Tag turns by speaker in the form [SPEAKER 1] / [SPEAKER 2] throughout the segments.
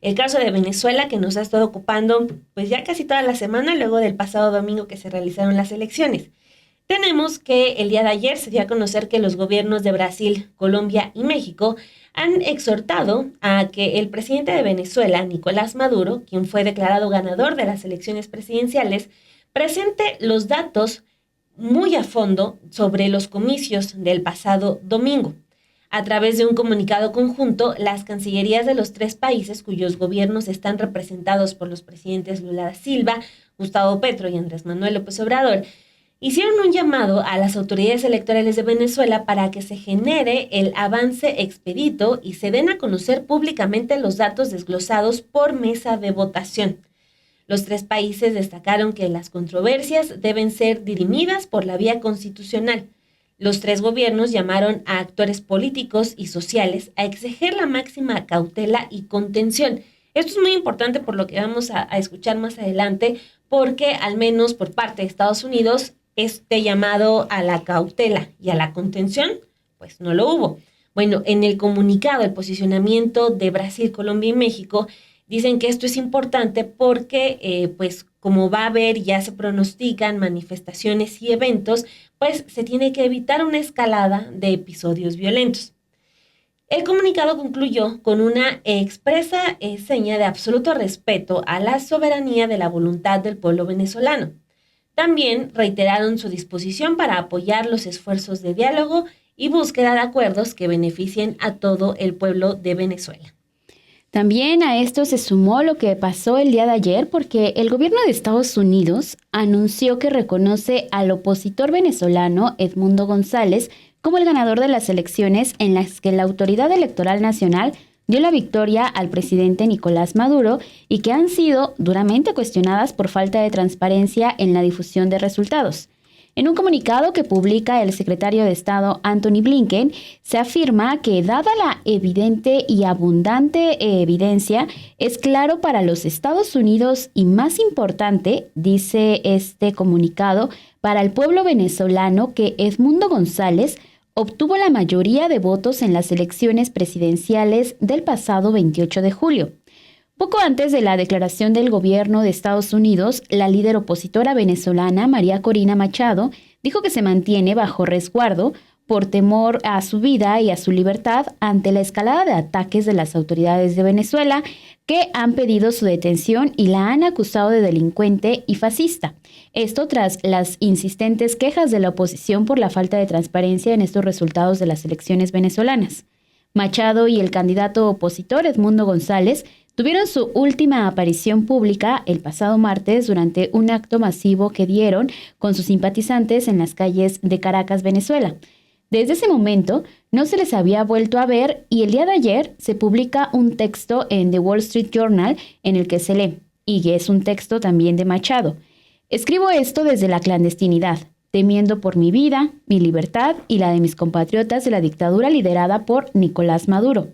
[SPEAKER 1] El caso de Venezuela, que nos ha estado ocupando pues ya casi toda la semana luego del pasado domingo que se realizaron las elecciones. Tenemos que el día de ayer se dio a conocer que los gobiernos de Brasil, Colombia y México han exhortado a que el presidente de Venezuela, Nicolás Maduro, quien fue declarado ganador de las elecciones presidenciales, presente los datos muy a fondo sobre los comicios del pasado domingo. A través de un comunicado conjunto, las cancillerías de los tres países cuyos gobiernos están representados por los presidentes Lula da Silva, Gustavo Petro y Andrés Manuel López Obrador, hicieron un llamado a las autoridades electorales de Venezuela para que se genere el avance expedito y se den a conocer públicamente los datos desglosados por mesa de votación. Los tres países destacaron que las controversias deben ser dirimidas por la vía constitucional. Los tres gobiernos llamaron a actores políticos y sociales a exigir la máxima cautela y contención. Esto es muy importante por lo que vamos a escuchar más adelante, porque al menos por parte de Estados Unidos, este llamado a la cautela y a la contención, pues no lo hubo. Bueno, en el comunicado, el posicionamiento de Brasil, Colombia y México dicen que esto es importante porque, pues, como va a haber, ya se pronostican manifestaciones y eventos, pues se tiene que evitar una escalada de episodios violentos. El comunicado concluyó con una expresa seña de absoluto respeto a la soberanía de la voluntad del pueblo venezolano. También reiteraron su disposición para apoyar los esfuerzos de diálogo y búsqueda de acuerdos que beneficien a todo el pueblo de Venezuela.
[SPEAKER 2] También a esto se sumó lo que pasó el día de ayer porque el gobierno de Estados Unidos anunció que reconoce al opositor venezolano Edmundo González como el ganador de las elecciones en las que la Autoridad Electoral Nacional dio la victoria al presidente Nicolás Maduro y que han sido duramente cuestionadas por falta de transparencia en la difusión de resultados. En un comunicado que publica el secretario de Estado Antony Blinken, se afirma que dada la evidente y abundante evidencia, es claro para los Estados Unidos y más importante, dice este comunicado, para el pueblo venezolano que Edmundo González obtuvo la mayoría de votos en las elecciones presidenciales del pasado 28 de julio. Poco antes de la declaración del gobierno de Estados Unidos, la líder opositora venezolana María Corina Machado dijo que se mantiene bajo resguardo por temor a su vida y a su libertad ante la escalada de ataques de las autoridades de Venezuela que han pedido su detención y la han acusado de delincuente y fascista. Esto tras las insistentes quejas de la oposición por la falta de transparencia en estos resultados de las elecciones venezolanas. Machado y el candidato opositor Edmundo González tuvieron su última aparición pública el pasado martes durante un acto masivo que dieron con sus simpatizantes en las calles de Caracas, Venezuela. Desde ese momento no se les había vuelto a ver y el día de ayer se publica un texto en The Wall Street Journal en el que se lee, y es un texto también de Machado. Escribo esto desde la clandestinidad, temiendo por mi vida, mi libertad y la de mis compatriotas de la dictadura liderada por Nicolás Maduro.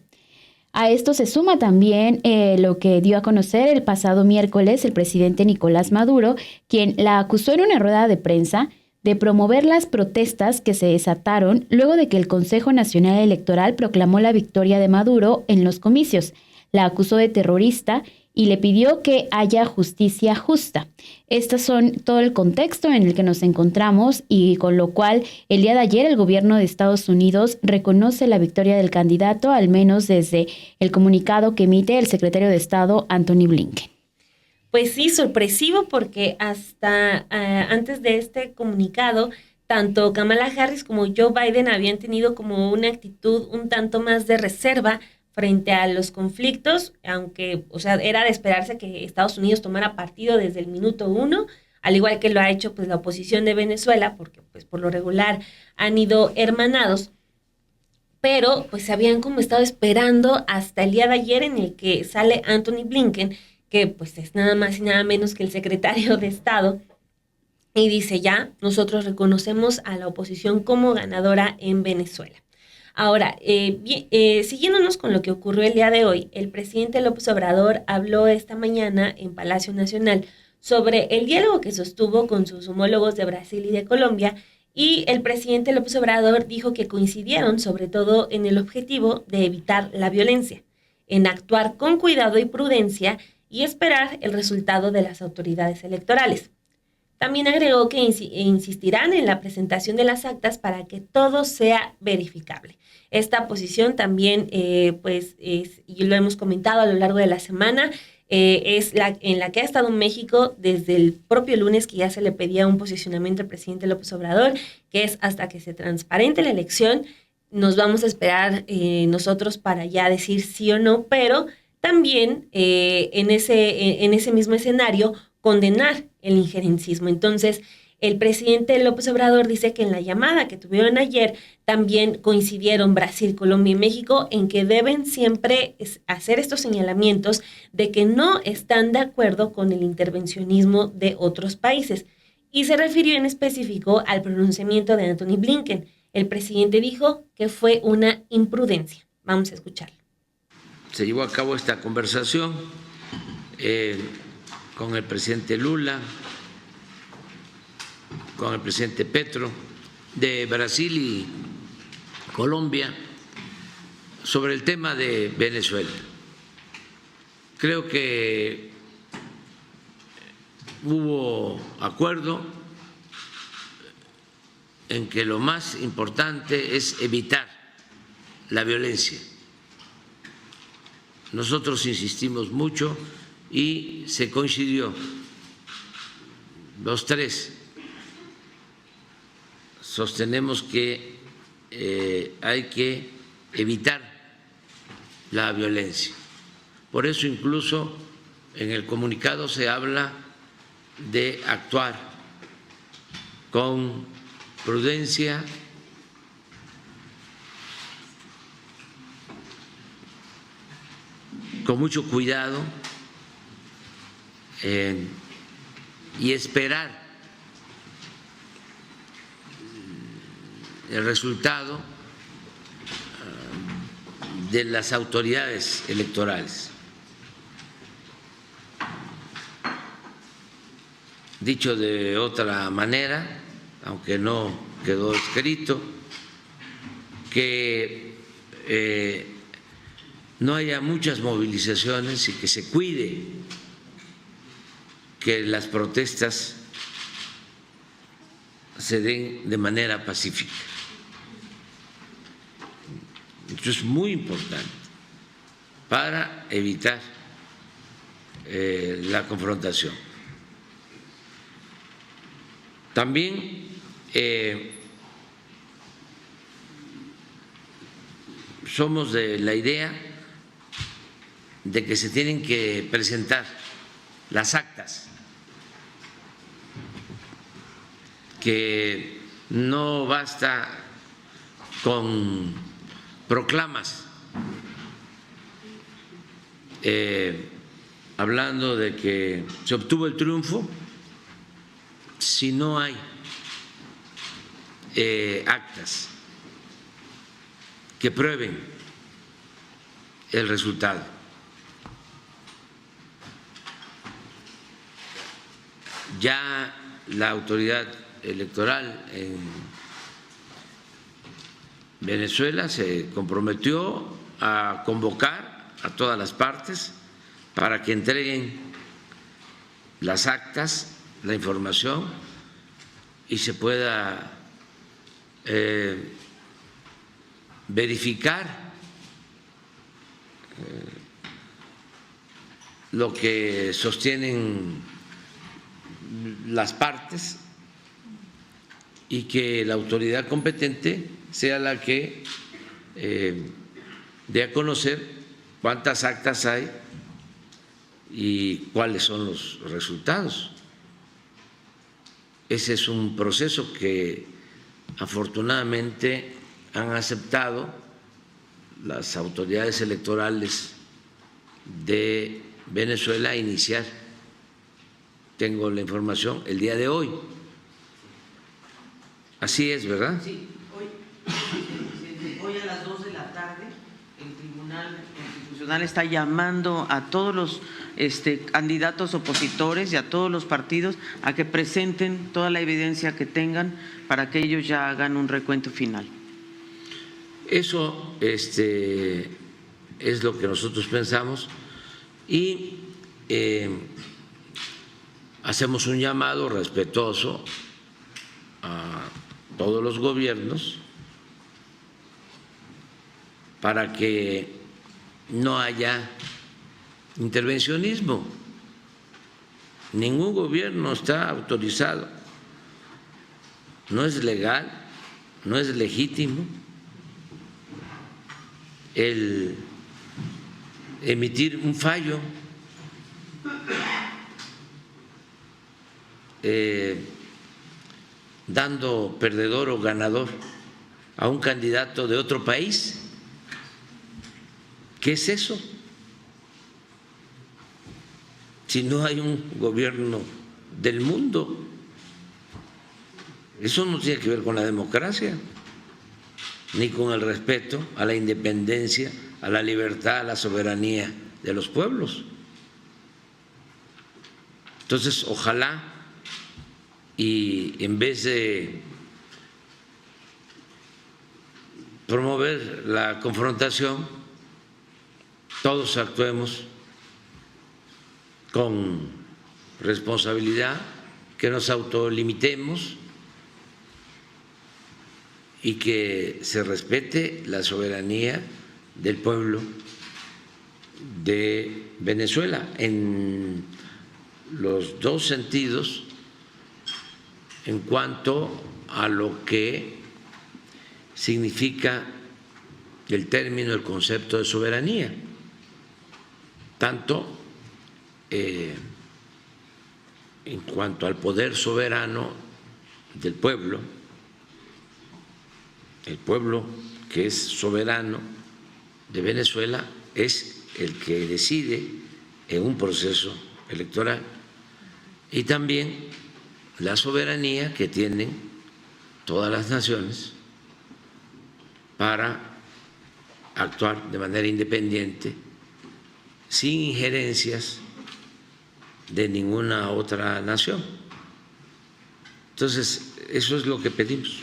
[SPEAKER 2] A esto se suma también lo que dio a conocer el pasado miércoles el presidente Nicolás Maduro, quien la acusó en una rueda de prensa de promover las protestas que se desataron luego de que el Consejo Nacional Electoral proclamó la victoria de Maduro en los comicios. La acusó de terrorista y le pidió que haya justicia justa. Estos son todo el contexto en el que nos encontramos y con lo cual el día de ayer el gobierno de Estados Unidos reconoce la victoria del candidato, al menos desde el comunicado que emite el secretario de Estado Antony Blinken.
[SPEAKER 1] Pues sí, sorpresivo porque hasta antes de este comunicado, tanto Kamala Harris como Joe Biden habían tenido como una actitud un tanto más de reserva frente a los conflictos, aunque, o sea, era de esperarse que Estados Unidos tomara partido desde el minuto uno, al igual que lo ha hecho pues la oposición de Venezuela, porque pues por lo regular han ido hermanados, pero pues se habían como estado esperando hasta el día de ayer en el que sale Antony Blinken, que pues es nada más y nada menos que el secretario de Estado, y dice ya, nosotros reconocemos a la oposición como ganadora en Venezuela. Ahora, siguiéndonos con lo que ocurrió el día de hoy, el presidente López Obrador habló esta mañana en Palacio Nacional sobre el diálogo que sostuvo con sus homólogos de Brasil y de Colombia, y el presidente López Obrador dijo que coincidieron sobre todo en el objetivo de evitar la violencia. en actuar con cuidado y prudencia y esperar el resultado de las autoridades electorales. También agregó que insistirán en la presentación de las actas para que todo sea verificable. Esta posición también, y lo hemos comentado a lo largo de la semana, es la en la que ha estado México desde el propio lunes, que ya se le pedía un posicionamiento al presidente López Obrador, que es hasta que se transparente la elección. Nos vamos a esperar nosotros para ya decir sí o no, pero también en ese mismo escenario condenar el injerencismo. Entonces, el presidente López Obrador dice que en la llamada que tuvieron ayer también coincidieron Brasil, Colombia y México en que deben siempre hacer estos señalamientos de que no están de acuerdo con el intervencionismo de otros países. Y se refirió en específico al pronunciamiento de Antony Blinken. El presidente dijo que fue una imprudencia. Vamos a escucharlo.
[SPEAKER 3] Se llevó a cabo esta conversación con el presidente Lula, con el presidente Petro de Brasil y Colombia sobre el tema de Venezuela. Creo que hubo acuerdo en que lo más importante es evitar la violencia. Nosotros insistimos mucho y se coincidió, los tres sostenemos que hay que evitar la violencia. Por eso incluso en el comunicado se habla de actuar con prudencia, con mucho cuidado y esperar el resultado de las autoridades electorales. Dicho de otra manera, aunque no quedó escrito, que no haya muchas movilizaciones y que se cuide que las protestas se den de manera pacífica. Esto es muy importante para evitar la confrontación. También somos de la idea de que se tienen que presentar las actas, que no basta con proclamas hablando de que se obtuvo el triunfo si no hay actas que prueben el resultado. Ya la autoridad electoral en Venezuela se comprometió a convocar a todas las partes para que entreguen las actas, la información y se pueda verificar lo que sostienen las partes y que la autoridad competente sea la que dé a conocer cuántas actas hay y cuáles son los resultados. Ese es un proceso que afortunadamente han aceptado las autoridades electorales de Venezuela a iniciar. Tengo la información el día de hoy. Así es, ¿verdad?
[SPEAKER 4] Sí, hoy a las 2 de la tarde el Tribunal Constitucional está llamando a todos los candidatos opositores y a todos los partidos a que presenten toda la evidencia que tengan para que ellos ya hagan un recuento final.
[SPEAKER 3] Eso es lo que nosotros pensamos y hacemos un llamado respetuoso a todos los gobiernos para que no haya intervencionismo. Ningún gobierno está autorizado, no es legal, no es legítimo el emitir un fallo dando perdedor o ganador a un candidato de otro país. ¿Qué es eso? Si no hay un gobierno del mundo, eso no tiene que ver con la democracia, ni con el respeto a la independencia, a la libertad, a la soberanía de los pueblos. Entonces, ojalá y en vez de promover la confrontación, todos actuemos con responsabilidad, que nos autolimitemos y que se respete la soberanía del pueblo de Venezuela en los dos sentidos en cuanto a lo que significa el término, el concepto de soberanía, tanto en cuanto al poder soberano del pueblo, el pueblo que es soberano de Venezuela es el que decide en un proceso electoral, y también la soberanía que tienen todas las naciones para actuar de manera independiente, sin injerencias de ninguna otra nación. Entonces, eso es lo que pedimos.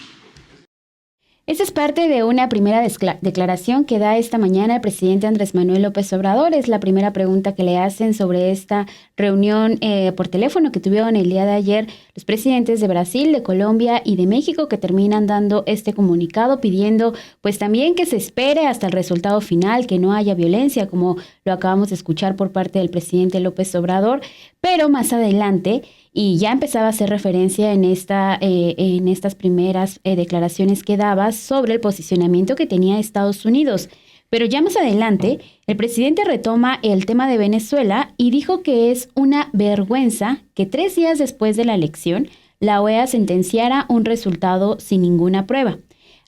[SPEAKER 2] Esta es parte de una primera declaración que da esta mañana el presidente Andrés Manuel López Obrador. Es la primera pregunta que le hacen sobre esta reunión por teléfono que tuvieron el día de ayer los presidentes de Brasil, de Colombia y de México, que terminan dando este comunicado pidiendo pues también que se espere hasta el resultado final, que no haya violencia, como lo acabamos de escuchar por parte del presidente López Obrador, pero más adelante, y ya empezaba a hacer referencia en estas primeras declaraciones que daba sobre el posicionamiento que tenía Estados Unidos. Pero ya más adelante, el presidente retoma el tema de Venezuela y dijo que es una vergüenza que 3 días después de la elección, la OEA sentenciara un resultado sin ninguna prueba.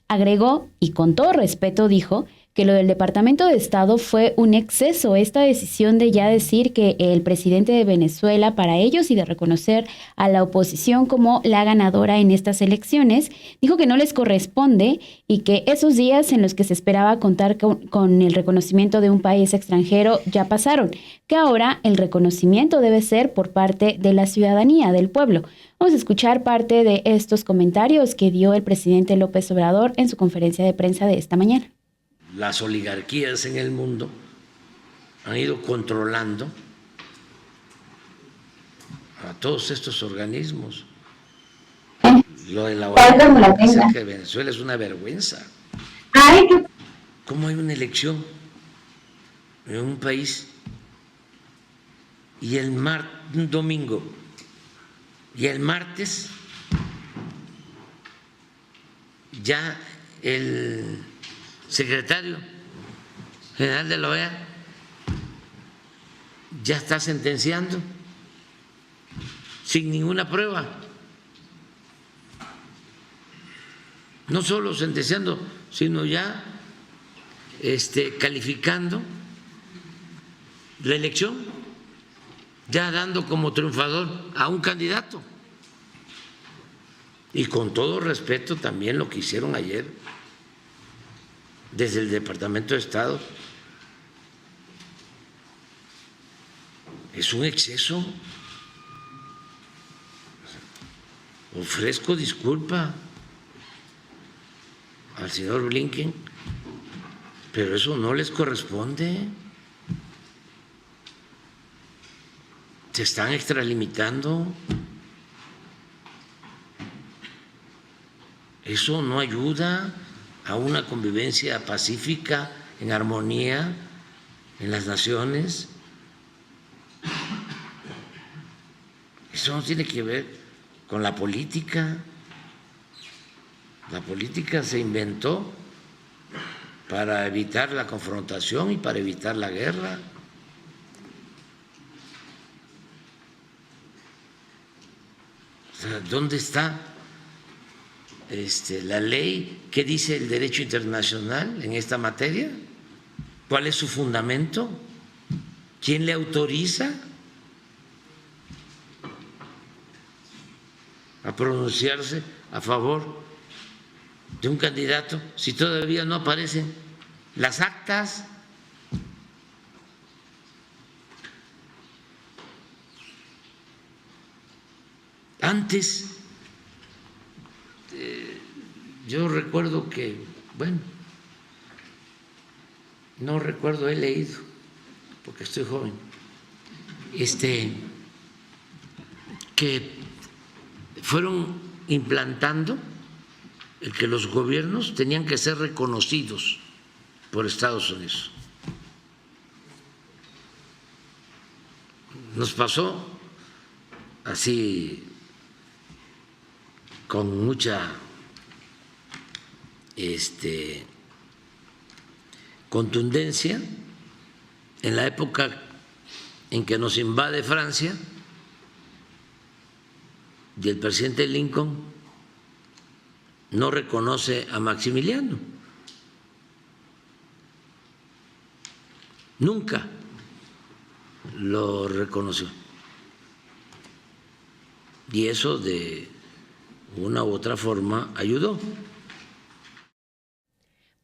[SPEAKER 2] Agregó, y con todo respeto dijo, que lo del Departamento de Estado fue un exceso, esta decisión de ya decir que el presidente de Venezuela para ellos y de reconocer a la oposición como la ganadora en estas elecciones, dijo que no les corresponde y que esos días en los que se esperaba contar con el reconocimiento de un país extranjero ya pasaron, que ahora el reconocimiento debe ser por parte de la ciudadanía, del pueblo. Vamos a escuchar parte de estos comentarios que dio el presidente López Obrador en su conferencia de prensa de esta mañana.
[SPEAKER 3] Las oligarquías en el mundo han ido controlando a todos estos organismos. Lo de la OEA de Venezuela es una vergüenza. ¿Cómo hay una elección en un país y un domingo y el martes ya el secretario general de la OEA ya está sentenciando sin ninguna prueba? No solo sentenciando, sino ya calificando la elección, ya dando como triunfador a un candidato. Y con todo respeto también lo que hicieron ayer desde el Departamento de Estado. Es un exceso. Ofrezco disculpa al señor Blinken, Pero eso no les corresponde. Se están extralimitando. Eso no ayuda a una convivencia pacífica, en armonía, en las naciones. Eso no tiene que ver con la política. La política se inventó para evitar la confrontación y para evitar la guerra. O sea, ¿dónde está la ley? ¿Qué dice el derecho internacional en esta materia? ¿Cuál es su fundamento? ¿Quién le autoriza a pronunciarse a favor de un candidato si todavía no aparecen las actas? Antes, yo recuerdo que, bueno, no recuerdo, he leído, porque estoy joven, que fueron implantando el que los gobiernos tenían que ser reconocidos por Estados Unidos. Nos pasó así con mucha contundencia en la época en que nos invade Francia y el presidente Lincoln no reconoce a Maximiliano. Nunca lo reconoció. Y eso de una u otra forma ayudó.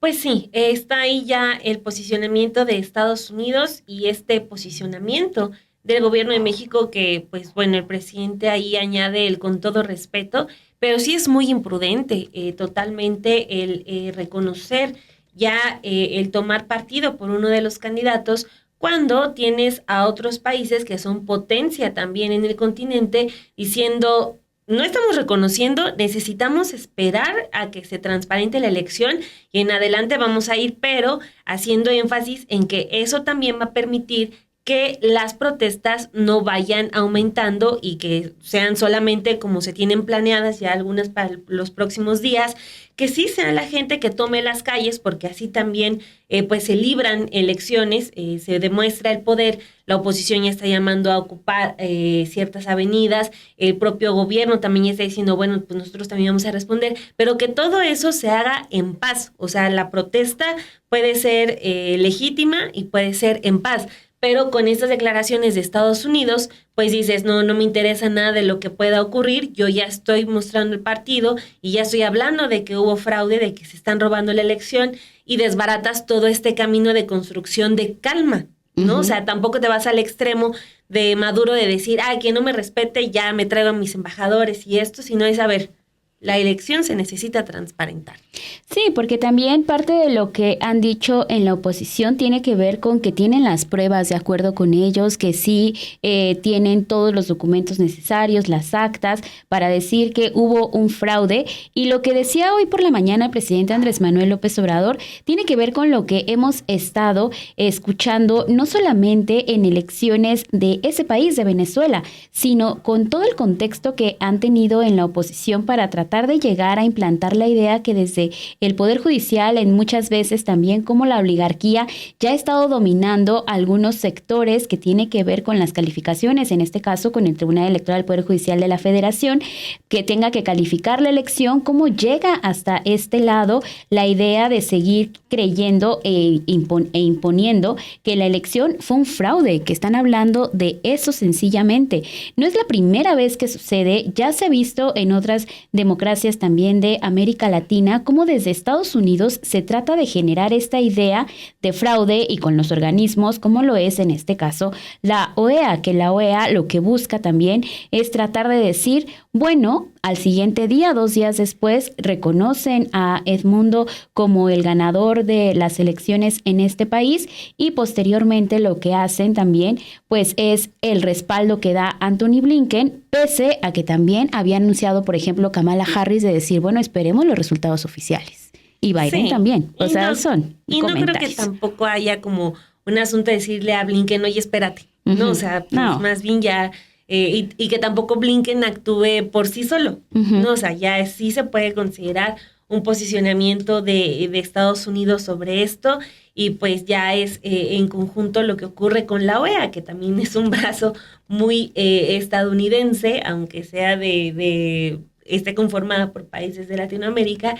[SPEAKER 1] Pues sí, está ahí ya el posicionamiento de Estados Unidos y este posicionamiento del gobierno de México que, pues bueno, el presidente ahí añade el con todo respeto, pero sí es muy imprudente totalmente el reconocer ya el tomar partido por uno de los candidatos cuando tienes a otros países que son potencia también en el continente diciendo: no estamos reconociendo, necesitamos esperar a que se transparente la elección y en adelante vamos a ir, pero haciendo énfasis en que eso también va a permitir que las protestas no vayan aumentando y que sean solamente como se tienen planeadas ya algunas para los próximos días, que sí sea la gente que tome las calles, porque así también pues se libran elecciones, se demuestra el poder, la oposición ya está llamando a ocupar ciertas avenidas, el propio gobierno también ya está diciendo, bueno, pues nosotros también vamos a responder, pero que todo eso se haga en paz, o sea, la protesta puede ser legítima y puede ser en paz. Pero con estas declaraciones de Estados Unidos, pues dices, no me interesa nada de lo que pueda ocurrir, yo ya estoy mostrando el partido y ya estoy hablando de que hubo fraude, de que se están robando la elección y desbaratas todo este camino de construcción de calma, ¿no? Uh-huh. O sea, tampoco te vas al extremo de Maduro de decir, quien no me respete ya me traigo a mis embajadores y esto, sino es, a ver, la elección se necesita transparentar.
[SPEAKER 2] Sí, porque también parte de lo que han dicho en la oposición tiene que ver con que tienen las pruebas de acuerdo con ellos, que sí tienen todos los documentos necesarios, las actas, para decir que hubo un fraude. Y lo que decía hoy por la mañana el presidente Andrés Manuel López Obrador tiene que ver con lo que hemos estado escuchando, no solamente en elecciones de ese país, de Venezuela, sino con todo el contexto que han tenido en la oposición para tratar de llegar a implantar la idea que desde el Poder Judicial, en muchas veces también como la oligarquía, ya ha estado dominando algunos sectores que tiene que ver con las calificaciones, en este caso con el Tribunal Electoral del Poder Judicial de la Federación, que tenga que calificar la elección, cómo llega hasta este lado la idea de seguir creyendo e imponiendo que la elección fue un fraude, que están hablando de eso sencillamente. No es la primera vez que sucede, ya se ha visto en otras democracias democracias también de América Latina, cómo desde Estados Unidos se trata de generar esta idea de fraude y con los organismos, como lo es en este caso la OEA, que la OEA lo que busca también es tratar de decir, bueno, al siguiente día, 2 días después, reconocen a Edmundo como el ganador de las elecciones en este país y posteriormente lo que hacen también pues es el respaldo que da Anthony Blinken, pese a que también había anunciado, por ejemplo, Kamala Harris de decir, bueno, esperemos los resultados oficiales. Y Biden también, o sea, son
[SPEAKER 1] y
[SPEAKER 2] comentarios.
[SPEAKER 1] No creo que tampoco haya como un asunto de decirle a Blinken, oye, espérate, ¿no? O sea, pues más bien ya... y que tampoco Blinken actúe por sí solo, ¿no? O sea, ya sí se puede considerar un posicionamiento de Estados Unidos sobre esto y pues ya es en conjunto lo que ocurre con la OEA, que también es un brazo muy estadounidense, aunque sea esté conformada por países de Latinoamérica,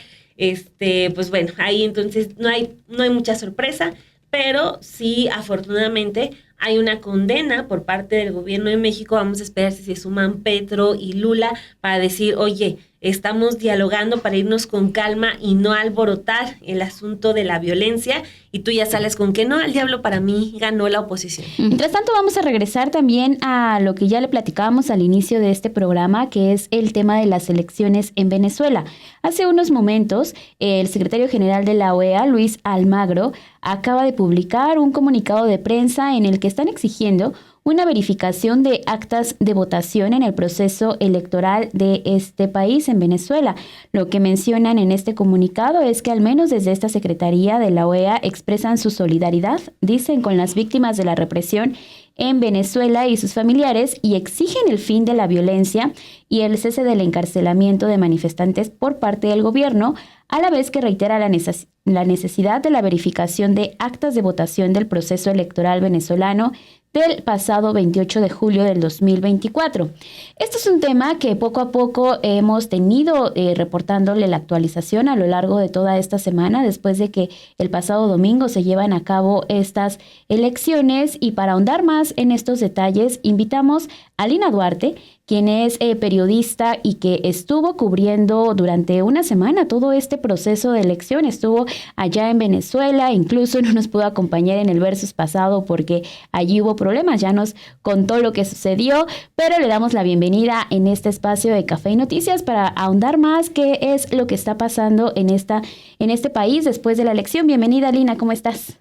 [SPEAKER 1] pues bueno, ahí entonces no hay mucha sorpresa, pero sí, afortunadamente, hay una condena por parte del gobierno de México. Vamos a esperar si se suman Petro y Lula para decir, oye, estamos dialogando para irnos con calma y no alborotar el asunto de la violencia. Y tú ya sales con que no, al diablo, para mí ganó la oposición.
[SPEAKER 2] Mientras tanto, vamos a regresar también a lo que ya le platicábamos al inicio de este programa, que es el tema de las elecciones en Venezuela. Hace unos momentos, el secretario general de la OEA, Luis Almagro, acaba de publicar un comunicado de prensa en el que están exigiendo una verificación de actas de votación en el proceso electoral de este país, en Venezuela. Lo que mencionan en este comunicado es que al menos desde esta Secretaría de la OEA expresan su solidaridad, dicen, con las víctimas de la represión en Venezuela y sus familiares y exigen el fin de la violencia y el cese del encarcelamiento de manifestantes por parte del gobierno, a la vez que reitera la necesidad de la verificación de actas de votación del proceso electoral venezolano del pasado 28 de julio del 2024. Esto es un tema que poco a poco hemos tenido reportándole la actualización a lo largo de toda esta semana, después de que el pasado domingo se llevan a cabo estas elecciones. Y para ahondar más en estos detalles, invitamos a Lina Duarte, quien es periodista y que estuvo cubriendo durante una semana todo este proceso de elección. Estuvo allá en Venezuela, incluso no nos pudo acompañar en el Versus pasado porque allí hubo problemas, ya nos contó lo que sucedió, pero le damos la bienvenida en este espacio de Café y Noticias para ahondar más qué es lo que está pasando en este país después de la elección. Bienvenida, Lina, ¿cómo estás?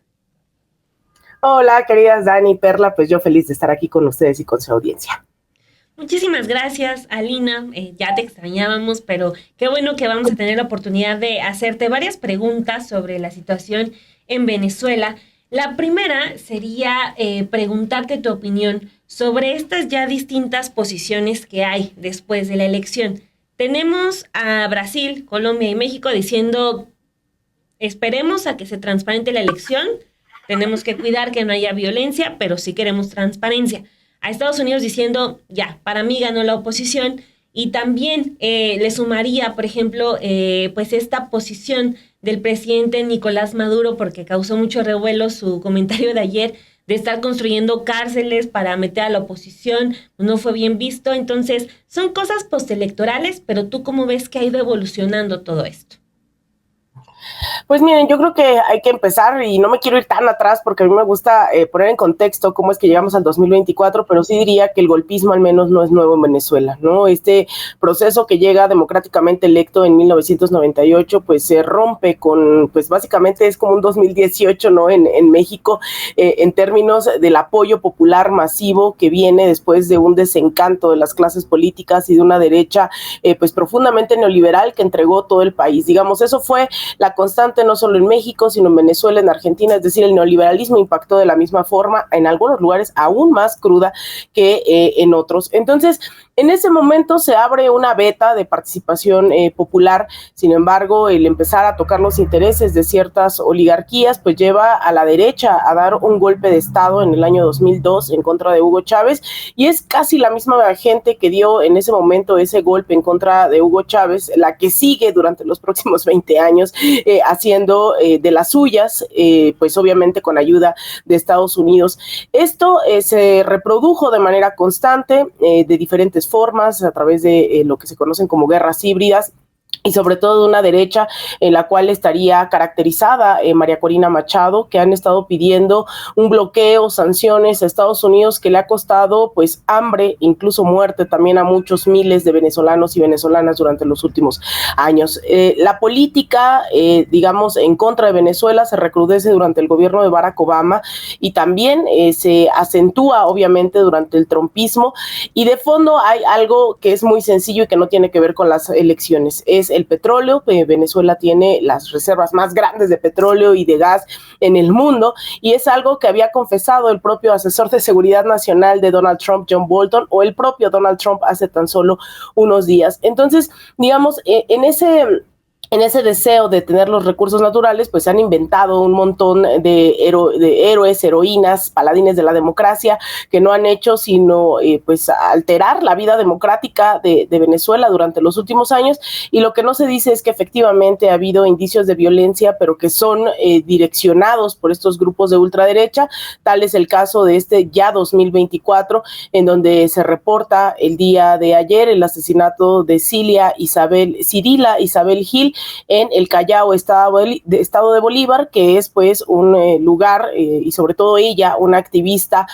[SPEAKER 5] Hola, queridas Dani y Perla, pues yo feliz de estar aquí con ustedes y con su audiencia.
[SPEAKER 1] Muchísimas gracias, Alina. Ya te extrañábamos, pero qué bueno que vamos a tener la oportunidad de hacerte varias preguntas sobre la situación en Venezuela. La primera sería preguntarte tu opinión sobre estas ya distintas posiciones que hay después de la elección. Tenemos a Brasil, Colombia y México diciendo, esperemos a que se transparente la elección, tenemos que cuidar que no haya violencia, pero sí queremos transparencia. A Estados Unidos diciendo, ya, para mí ganó la oposición, y también le sumaría, por ejemplo, pues esta posición del presidente Nicolás Maduro, porque causó mucho revuelo su comentario de ayer de estar construyendo cárceles para meter a la oposición, no fue bien visto. Entonces, son cosas postelectorales, pero ¿tú cómo ves que ha ido evolucionando todo esto?
[SPEAKER 5] Pues miren, yo creo que hay que empezar y no me quiero ir tan atrás porque a mí me gusta poner en contexto cómo es que llegamos al 2024, pero sí diría que el golpismo al menos no es nuevo en Venezuela, ¿no? Este proceso que llega democráticamente electo en 1998, pues se rompe con, pues básicamente es como un 2018, ¿no? En México, en términos del apoyo popular masivo que viene después de un desencanto de las clases políticas y de una derecha, pues profundamente neoliberal que entregó todo el país. Digamos, eso fue la constante no solo en México, sino en Venezuela, en Argentina, es decir, el neoliberalismo impactó de la misma forma, en algunos lugares aún más cruda que en otros. Entonces, en ese momento se abre una veta de participación popular, sin embargo, el empezar a tocar los intereses de ciertas oligarquías, pues lleva a la derecha a dar un golpe de Estado en el año 2002 en contra de Hugo Chávez, y es casi la misma gente que dio en ese momento ese golpe en contra de Hugo Chávez, la que sigue durante los próximos 20 años haciendo de las suyas, pues obviamente con ayuda de Estados Unidos. Esto se reprodujo de manera constante, de diferentes formas, a través de lo que se conocen como guerras híbridas. y sobre todo de una derecha en la cual estaría caracterizada María Corina Machado, que han estado pidiendo un bloqueo, sanciones a Estados Unidos que le ha costado pues hambre, incluso muerte también a muchos miles de venezolanos y venezolanas durante los últimos años. La política, digamos, en contra de Venezuela se recrudece durante el gobierno de Barack Obama y también se acentúa obviamente durante el trumpismo, y de fondo hay algo que es muy sencillo y que no tiene que ver con las elecciones, es el petróleo. Venezuela tiene las reservas más grandes de petróleo y de gas en el mundo, y es algo que había confesado el propio asesor de seguridad nacional de Donald Trump, John Bolton, o el propio Donald Trump hace tan solo unos días. Entonces, digamos, en ese deseo de tener los recursos naturales, pues se han inventado un montón de héroes, heroínas, paladines de la democracia, que no han hecho sino pues alterar la vida democrática de Venezuela durante los últimos años, y lo que no se dice es que efectivamente ha habido indicios de violencia, pero que son direccionados por estos grupos de ultraderecha. Tal es el caso de este ya 2024, en donde se reporta el día de ayer el asesinato de Cirila Isabel Gil en el Callao, estado de Bolívar, que es pues un lugar, y sobre todo ella, una activista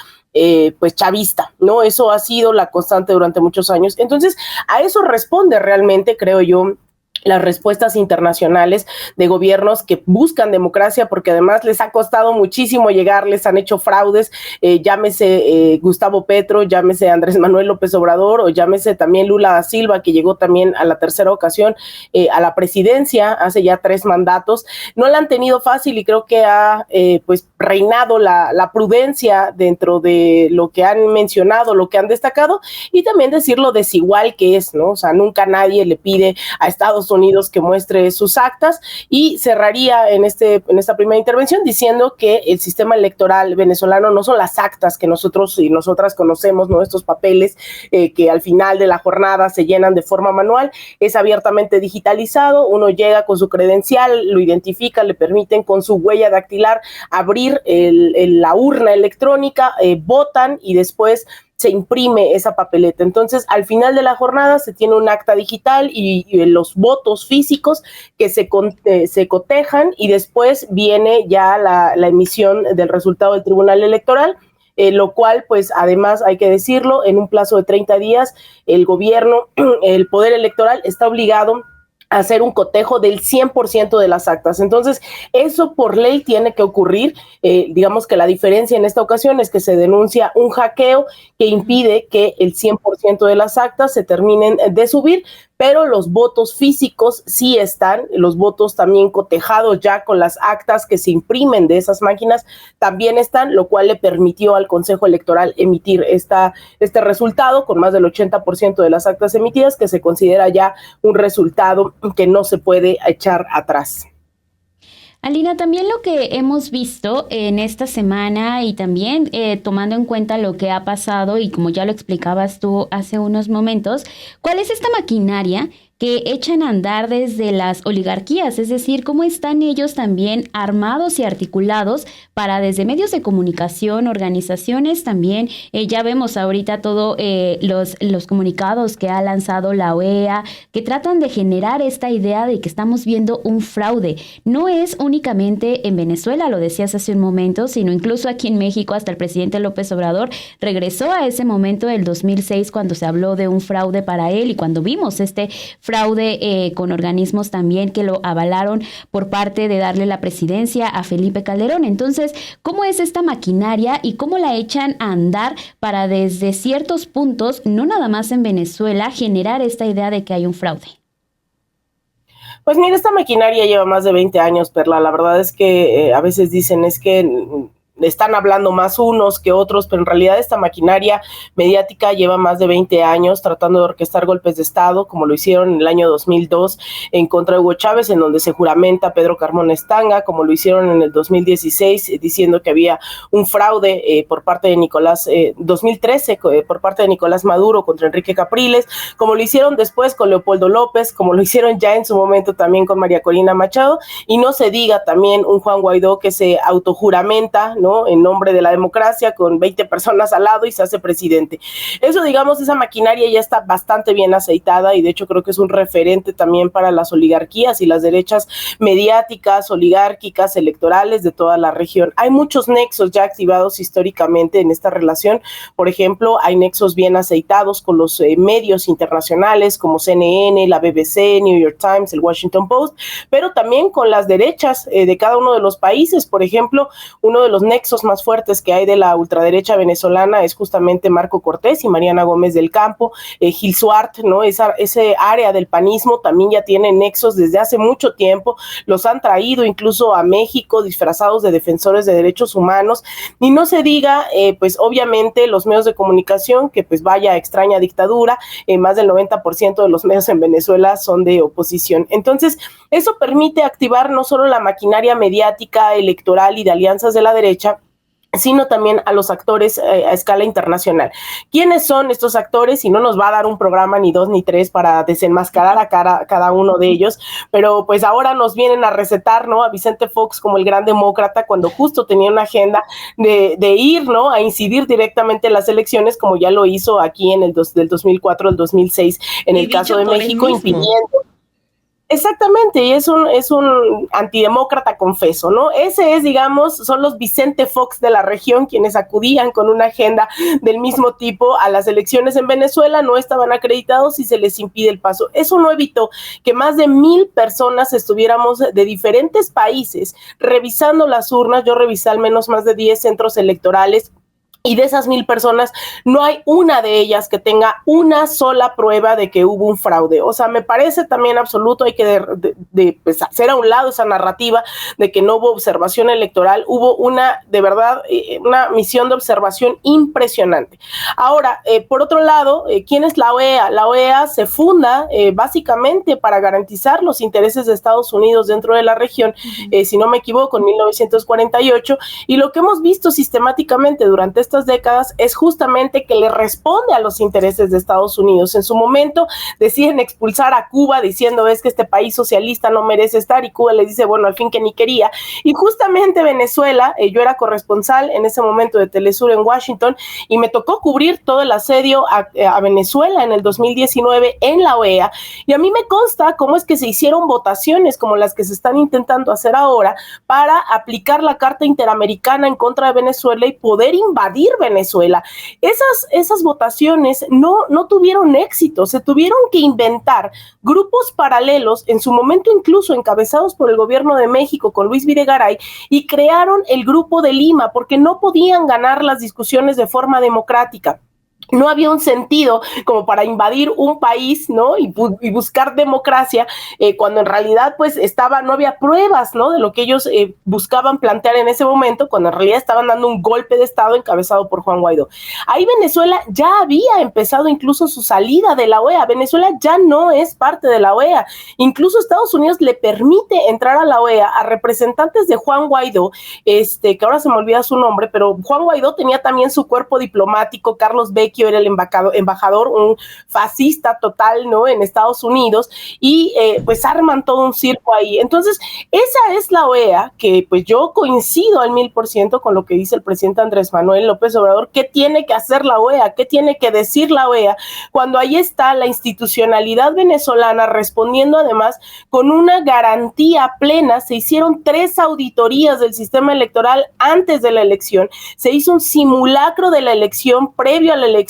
[SPEAKER 5] pues chavista, ¿no? Eso ha sido la constante durante muchos años. Entonces, a eso responde realmente, creo yo, las respuestas internacionales de gobiernos que buscan democracia, porque además les ha costado muchísimo llegar, les han hecho fraudes, llámese Gustavo Petro, llámese Andrés Manuel López Obrador, o llámese también Lula da Silva, que llegó también a la tercera ocasión a la presidencia hace ya 3 mandatos. No la han tenido fácil, y creo que ha pues reinado la prudencia dentro de lo que han mencionado, lo que han destacado, y también decir lo desigual que es, ¿no? O sea, nunca nadie le pide a Estados Unidos que muestre sus actas. Y cerraría en esta primera intervención diciendo que el sistema electoral venezolano no son las actas que nosotros y nosotras conocemos, ¿no? Estos papeles que al final de la jornada se llenan de forma manual, es abiertamente digitalizado. Uno llega con su credencial, lo identifica, le permiten con su huella dactilar abrir la urna electrónica, votan, y después se imprime esa papeleta. Entonces, al final de la jornada se tiene un acta digital y los votos físicos que se cotejan, y después viene ya la emisión del resultado del Tribunal Electoral, lo cual, pues, además, hay que decirlo, en un plazo de 30 días, el gobierno, el Poder Electoral está obligado hacer un cotejo del 100% de las actas. Entonces, eso por ley tiene que ocurrir. Digamos que la diferencia en esta ocasión es que se denuncia un hackeo que impide que el 100% de las actas se terminen de subir, pero los votos físicos sí están, los votos también cotejados ya con las actas que se imprimen de esas máquinas también están, lo cual le permitió al Consejo Electoral emitir este resultado con más del 80% de las actas emitidas, que se considera ya un resultado que no se puede echar atrás.
[SPEAKER 2] Alina, también lo que hemos visto en esta semana, y también tomando en cuenta lo que ha pasado, y como ya lo explicabas tú hace unos momentos, ¿cuál es esta maquinaria que echan a andar desde las oligarquías? Es decir, cómo están ellos también armados y articulados para, desde medios de comunicación, organizaciones también. Ya vemos ahorita todos los comunicados que ha lanzado la OEA, que tratan de generar esta idea de que estamos viendo un fraude. No es únicamente en Venezuela, lo decías hace un momento, sino incluso aquí en México. Hasta el presidente López Obrador regresó a ese momento del 2006, cuando se habló de un fraude para él, y cuando vimos este fraude con organismos también que lo avalaron por parte de darle la presidencia a Felipe Calderón. Entonces, ¿cómo es esta maquinaria y cómo la echan a andar para, desde ciertos puntos, no nada más en Venezuela, generar esta idea de que hay un fraude?
[SPEAKER 5] Pues mira, esta maquinaria lleva más de 20 años, Perla. La verdad es que a veces dicen es que están hablando más unos que otros, pero en realidad esta maquinaria mediática lleva más de 20 años tratando de orquestar golpes de Estado, como lo hicieron en el año 2002 en contra de Hugo Chávez, en donde se juramenta Pedro Carmona Estanga, como lo hicieron en el 2016, diciendo que había un fraude por parte de 2013, por parte de Nicolás Maduro contra Enrique Capriles, como lo hicieron después con Leopoldo López, como lo hicieron ya en su momento también con María Corina Machado, y no se diga también un Juan Guaidó que se autojuramenta, ¿no?, ¿no? En nombre de la democracia, con 20 personas al lado y se hace presidente. Eso, digamos, esa maquinaria ya está bastante bien aceitada y de hecho creo que es un referente también para las oligarquías y las derechas mediáticas, oligárquicas, electorales de toda la región. Hay muchos nexos ya activados históricamente en esta relación. Por ejemplo, hay nexos bien aceitados con los medios internacionales como CNN, la BBC, New York Times, el Washington Post, pero también con las derechas de cada uno de los países. Por ejemplo, uno de los nexos más fuertes que hay de la ultraderecha venezolana es justamente Marco Cortés y Mariana Gómez del Campo, Gil Suart, ¿no? Ese área del panismo también ya tiene nexos desde hace mucho tiempo, los han traído incluso a México disfrazados de defensores de derechos humanos, y no se diga, pues obviamente los medios de comunicación, que pues vaya extraña dictadura, más del 90% de los medios en Venezuela son de oposición. Entonces, eso permite activar no solo la maquinaria mediática, electoral y de alianzas de la derecha, sino también a los actores a escala internacional. ¿Quiénes son estos actores? Y no nos va a dar un programa ni 2 ni 3 para desenmascarar a cada uno de ellos, pero pues ahora nos vienen a recetar, ¿no? A Vicente Fox como el gran demócrata, cuando justo tenía una agenda de ir, ¿no? A incidir directamente en las elecciones, como ya lo hizo aquí en del 2004 al 2006, en el caso de México, impidiendo. Exactamente, y es un antidemócrata confeso, ¿no? Ese es, digamos, son los Vicente Fox de la región, quienes acudían con una agenda del mismo tipo a las elecciones en Venezuela, no estaban acreditados y se les impide el paso. Eso no evitó que más de 1,000 personas estuviéramos de diferentes países revisando las urnas. Yo revisé al menos más de 10 centros electorales, y de esas 1,000 personas, no hay una de ellas que tenga una sola prueba de que hubo un fraude. O sea, me parece también absoluto, hay que pues, hacer a un lado esa narrativa de que no hubo observación electoral. Hubo de verdad, una misión de observación impresionante. Ahora, por otro lado, ¿quién es la OEA? La OEA se funda básicamente para garantizar los intereses de Estados Unidos dentro de la región, si no me equivoco, en 1948, y lo que hemos visto sistemáticamente durante estas décadas es justamente que le responde a los intereses de Estados Unidos. En su momento deciden expulsar a Cuba diciendo es que este país socialista no merece estar, y Cuba les dice bueno, al fin que ni quería, y justamente Venezuela, yo era corresponsal en ese momento de Telesur en Washington y me tocó cubrir todo el asedio a Venezuela en el 2019 en la OEA, y a mí me consta cómo es que se hicieron votaciones como las que se están intentando hacer ahora para aplicar la Carta Interamericana en contra de Venezuela y poder invadir Venezuela. Esas votaciones no tuvieron éxito, se tuvieron que inventar grupos paralelos, en su momento incluso encabezados por el gobierno de México con Luis Videgaray, y crearon el Grupo de Lima porque no podían ganar las discusiones de forma democrática. No había un sentido como para invadir un país, ¿no? Y buscar democracia, cuando en realidad pues no había pruebas, ¿no? De lo que ellos buscaban plantear en ese momento, cuando en realidad estaban dando un golpe de Estado encabezado por Juan Guaidó. Ahí Venezuela ya había empezado incluso su salida de la OEA. Venezuela ya no es parte de la OEA. Incluso Estados Unidos le permite entrar a la OEA a representantes de Juan Guaidó, que ahora se me olvida su nombre, pero Juan Guaidó tenía también su cuerpo diplomático. Carlos Vecchio era el embajador, un fascista total, ¿no? En Estados Unidos, y pues arman todo un circo ahí. Entonces, esa es la OEA, que pues yo coincido al 1000% con lo que dice el presidente Andrés Manuel López Obrador. ¿Qué tiene que hacer la OEA? ¿Qué tiene que decir la OEA? Cuando ahí está la institucionalidad venezolana respondiendo además con una garantía plena. Se hicieron 3 auditorías del sistema electoral antes de la elección, se hizo un simulacro de la elección previo a la elección,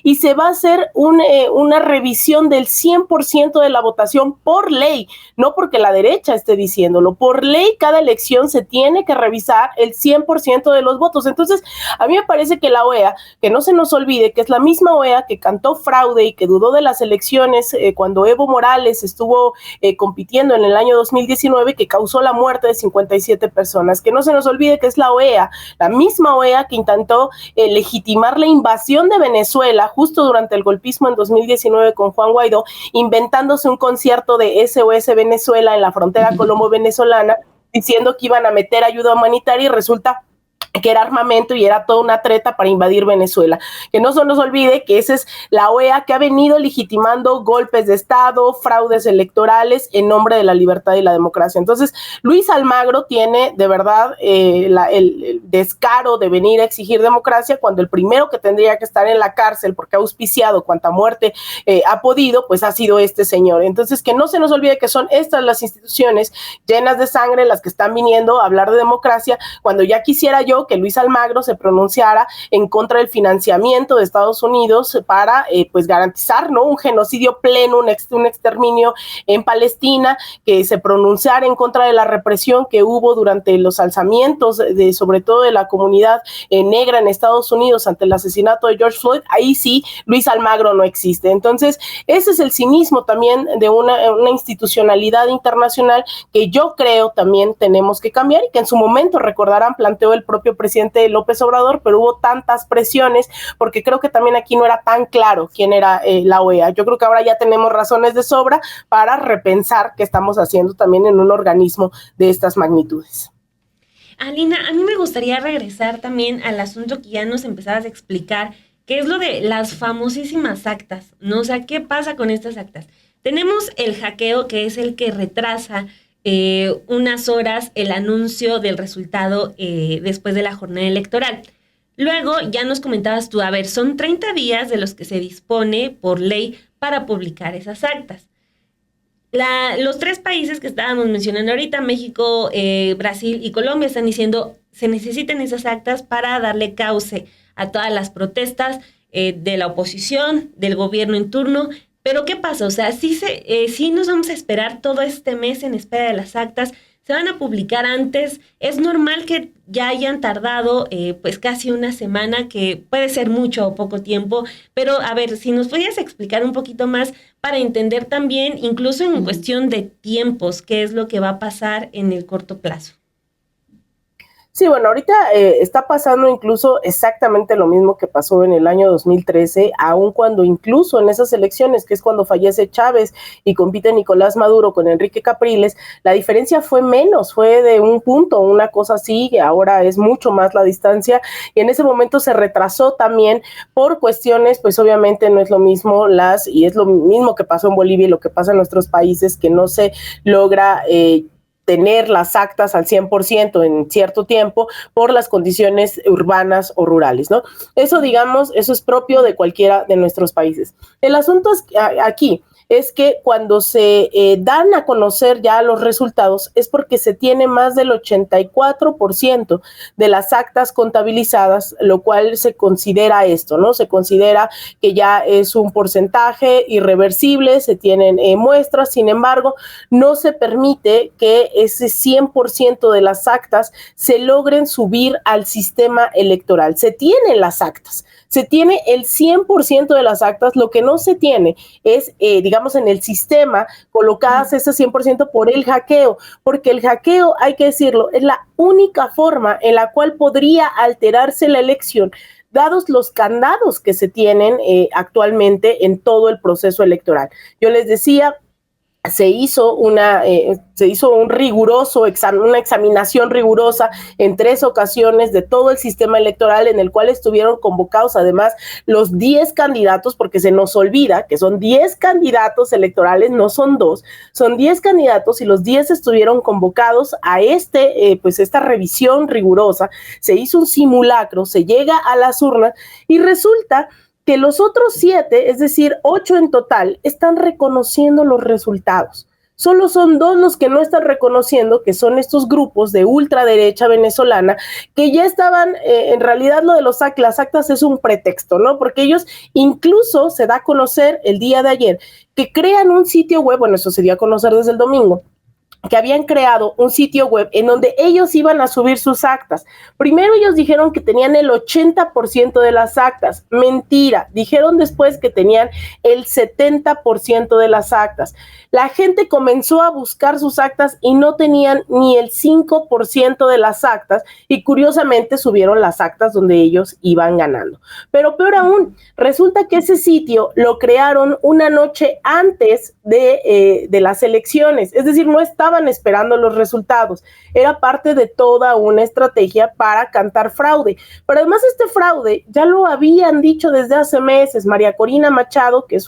[SPEAKER 5] y se va a hacer una revisión del 100% de la votación por ley, no porque la derecha esté diciéndolo. Por ley, cada elección se tiene que revisar el 100% de los votos. Entonces, a mí me parece que la OEA, que no se nos olvide que es la misma OEA que cantó fraude y que dudó de las elecciones cuando Evo Morales estuvo compitiendo en el año 2019, que causó la muerte de 57 personas. Que no se nos olvide que es la OEA, la misma OEA que intentó legitimar la invasión de Venezuela justo durante el golpismo en 2019 con Juan Guaidó, inventándose un concierto de SOS Venezuela en la frontera colombo-venezolana, diciendo que iban a meter ayuda humanitaria, y resulta que era armamento y era toda una treta para invadir Venezuela. Que no se nos olvide que esa es la OEA, que ha venido legitimando golpes de Estado, fraudes electorales en nombre de la libertad y la democracia. Entonces, Luis Almagro tiene de verdad el descaro de venir a exigir democracia cuando el primero que tendría que estar en la cárcel porque ha auspiciado cuanta muerte ha podido, pues ha sido este señor. Entonces, que no se nos olvide que son estas las instituciones llenas de sangre las que están viniendo a hablar de democracia, cuando ya quisiera yo que Luis Almagro se pronunciara en contra del financiamiento de Estados Unidos para pues garantizar, ¿no?, un genocidio pleno, un exterminio en Palestina, que se pronunciara en contra de la represión que hubo durante los alzamientos sobre todo de la comunidad negra en Estados Unidos ante el asesinato de George Floyd. Ahí sí, Luis Almagro no existe. Entonces, ese es el cinismo también de una institucionalidad internacional que yo creo también tenemos que cambiar y que en su momento, recordarán, planteó el propio presidente López Obrador, pero hubo tantas presiones porque creo que también aquí no era tan claro quién era la OEA. Yo creo que ahora ya tenemos razones de sobra para repensar qué estamos haciendo también en un organismo de estas magnitudes.
[SPEAKER 1] Alina, a mí me gustaría regresar también al asunto que ya nos empezabas a explicar, que es lo de las famosísimas actas, ¿no? O sea, ¿qué pasa con estas actas? Tenemos el hackeo, que es el que retrasa unas horas el anuncio del resultado después de la jornada electoral. Luego, ya nos comentabas tú, a ver, son 30 días de los que se dispone por ley para publicar esas actas. Los tres países que estábamos mencionando ahorita, México, Brasil y Colombia, están diciendo se necesitan esas actas para darle cauce a todas las protestas de la oposición, del gobierno en turno. Pero ¿qué pasa? O sea, sí nos vamos a esperar todo este mes en espera de las actas. Se van a publicar antes. Es normal que ya hayan tardado pues casi una semana, que puede ser mucho o poco tiempo, pero a ver, si nos podías explicar un poquito más para entender también, incluso en cuestión de tiempos, qué es lo que va a pasar en el corto plazo.
[SPEAKER 5] Sí, bueno, ahorita está pasando incluso exactamente lo mismo que pasó en el año 2013, aun cuando incluso en esas elecciones, que es cuando fallece Chávez y compite Nicolás Maduro con Enrique Capriles, la diferencia fue menos, fue de un punto, una cosa así, que ahora es mucho más la distancia, y en ese momento se retrasó también por cuestiones, pues obviamente no es lo mismo y es lo mismo que pasó en Bolivia y lo que pasa en nuestros países, que no se logra tener las actas al 100% en cierto tiempo por las condiciones urbanas o rurales, ¿no? Eso, digamos, eso es propio de cualquiera de nuestros países. El asunto es aquí es que cuando se dan a conocer ya los resultados es porque se tiene más del 84% de las actas contabilizadas, lo cual se considera esto, ¿no? Se considera que ya es un porcentaje irreversible, se tienen muestras, sin embargo, no se permite que ese 100% de las actas se logren subir al sistema electoral. Se tienen las actas, se tiene el 100% de las actas, lo que no se tiene es, digamos, en el sistema colocadas ese 100% por el hackeo, porque el hackeo, hay que decirlo, es la única forma en la cual podría alterarse la elección, dados los candados que se tienen actualmente en todo el proceso electoral. Yo les decía, se hizo un riguroso una examinación rigurosa en 3 ocasiones de todo el sistema electoral, en el cual estuvieron convocados además los 10 candidatos, porque se nos olvida que son 10 candidatos electorales, no son 2, son 10 candidatos, y los 10 estuvieron convocados a pues esta revisión rigurosa. Se hizo un simulacro, se llega a las urnas y resulta que los otros 7, es decir, 8 en total, están reconociendo los resultados. Solo son 2 los que no están reconociendo, que son estos grupos de ultraderecha venezolana, que ya estaban, en realidad lo de las actas es un pretexto, ¿no? Porque ellos incluso se da a conocer el día de ayer que crean un sitio web, bueno, eso se dio a conocer desde el domingo, que habían creado un sitio web en donde ellos iban a subir sus actas. Primero ellos dijeron que tenían el 80% de las actas. Mentira. Dijeron después que tenían el 70% de las actas. La gente comenzó a buscar sus actas y no tenían ni el 5% de las actas, y curiosamente subieron las actas donde ellos iban ganando. Pero peor aún, resulta que ese sitio lo crearon una noche antes de las elecciones. Es decir, no estaba estaban esperando los resultados. Era parte de toda una estrategia para cantar fraude. Pero además este fraude ya lo habían dicho desde hace meses. María Corina Machado, que es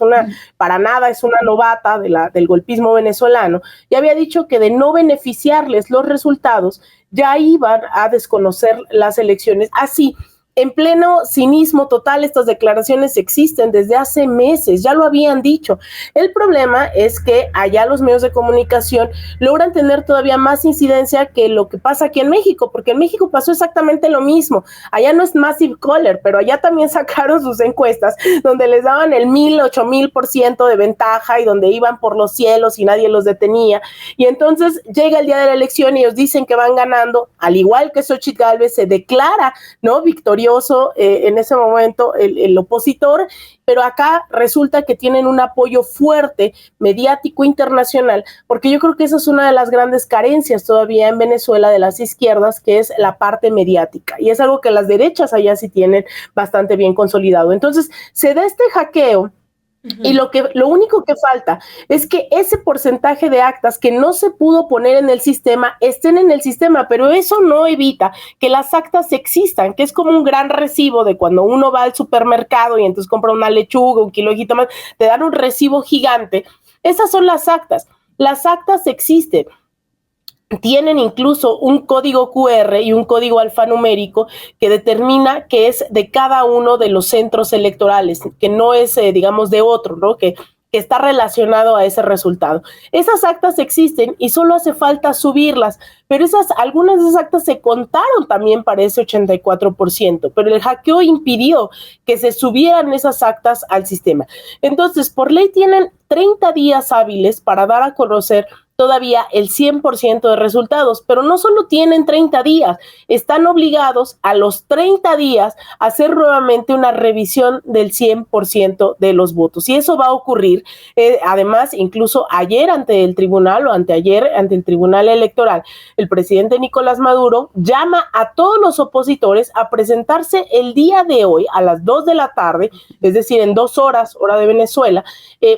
[SPEAKER 5] para nada es una novata del golpismo venezolano, ya había dicho que de no beneficiarles los resultados, ya iban a desconocer las elecciones. Así, en pleno cinismo total, estas declaraciones existen desde hace meses, ya lo habían dicho. El problema es que allá los medios de comunicación logran tener todavía más incidencia que lo que pasa aquí en México, porque en México pasó exactamente lo mismo. Allá no es Massive Caller, pero allá también sacaron sus encuestas donde les daban el 1000, 8000% de ventaja y donde iban por los cielos y nadie los detenía. Y entonces llega el día de la elección y ellos dicen que van ganando, al igual que Xochitl Gálvez se declara, ¿no?, victorioso en ese momento el opositor, pero acá resulta que tienen un apoyo fuerte, mediático, internacional, porque yo creo que esa es una de las grandes carencias todavía en Venezuela de las izquierdas, que es la parte mediática, y es algo que las derechas allá sí tienen bastante bien consolidado. Entonces, se da este hackeo. Y lo único que falta es que ese porcentaje de actas que no se pudo poner en el sistema estén en el sistema, pero eso no evita que las actas existan, que es como un gran recibo de cuando uno va al supermercado y entonces compra una lechuga, un kilo de jitomate, te dan un recibo gigante. Esas son las actas. Las actas existen. Tienen incluso un código QR y un código alfanumérico que determina que es de cada uno de los centros electorales, que no es, digamos, de otro, ¿no? Que está relacionado a ese resultado. Esas actas existen y solo hace falta subirlas, pero algunas de esas actas se contaron también para ese 84%, pero el hackeo impidió que se subieran esas actas al sistema. Entonces, por ley tienen 30 días hábiles para dar a conocer todavía el 100% de resultados, pero no solo tienen 30 días, están obligados a los 30 días a hacer nuevamente una revisión del 100% de los votos, y eso va a ocurrir, además, incluso ayer ante el tribunal, o anteayer ante el tribunal electoral, el presidente Nicolás Maduro llama a todos los opositores a presentarse el día de hoy a las 2 de la tarde, es decir, en 2 horas, hora de Venezuela,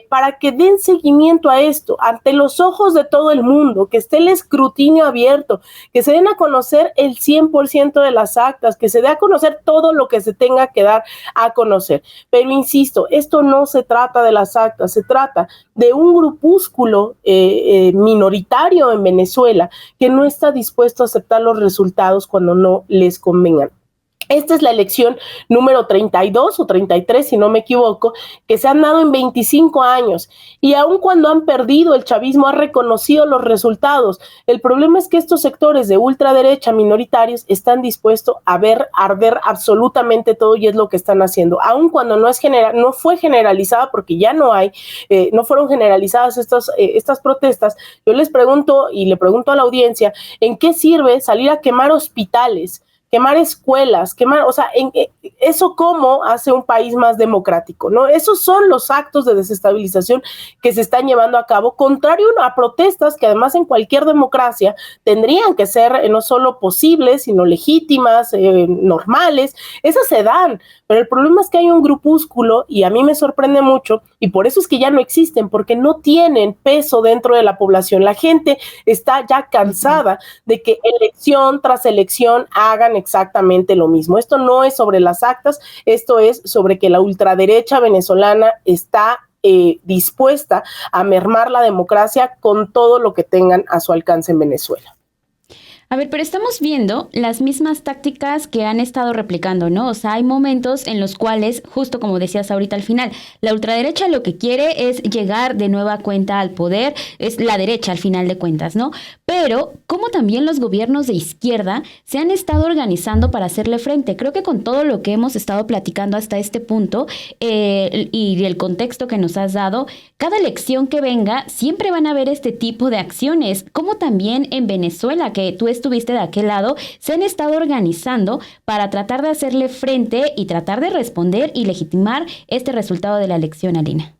[SPEAKER 5] para que den seguimiento a esto, ante los ojos de todo el mundo, que esté el escrutinio abierto, que se den a conocer el 100% de las actas, que se dé a conocer todo lo que se tenga que dar a conocer. Pero insisto, esto no se trata de las actas, se trata de un grupúsculo minoritario en Venezuela que no está dispuesto a aceptar los resultados cuando no les convengan. Esta es la elección número 32 o 33, si no me equivoco, que se han dado en 25 años. Y aun cuando han perdido, el chavismo ha reconocido los resultados. El problema es que estos sectores de ultraderecha minoritarios están dispuestos a ver arder absolutamente todo, y es lo que están haciendo. Aun cuando no fue generalizada, porque ya no hay, no fueron generalizadas estas protestas, yo les pregunto y le pregunto a la audiencia, ¿en qué sirve salir a quemar hospitales, quemar escuelas, eso cómo hace un país más democrático, ¿no? Esos son los actos de desestabilización que se están llevando a cabo, contrario a protestas que además en cualquier democracia tendrían que ser no solo posibles, sino legítimas, normales. Esas se dan, pero el problema es que hay un grupúsculo, y a mí me sorprende mucho, y por eso es que ya no existen, porque no tienen peso dentro de la población. La gente está ya cansada de que elección tras elección hagan exactamente lo mismo. Esto no es sobre las actas, esto es sobre que la ultraderecha venezolana está dispuesta a mermar la democracia con todo lo que tengan a su alcance en Venezuela.
[SPEAKER 2] A ver, pero estamos viendo las mismas tácticas que han estado replicando, ¿no? O sea, hay momentos en los cuales, justo como decías ahorita al final, la ultraderecha lo que quiere es llegar de nueva cuenta al poder, es la derecha al final de cuentas, ¿no? Pero como también los gobiernos de izquierda se han estado organizando para hacerle frente. Creo que con todo lo que hemos estado platicando hasta este punto y el contexto que nos has dado, cada elección que venga siempre van a haber este tipo de acciones, como también en Venezuela, que tú estuviste de aquel lado, se han estado organizando para tratar de hacerle frente y tratar de responder y legitimar este resultado de la elección, Alina.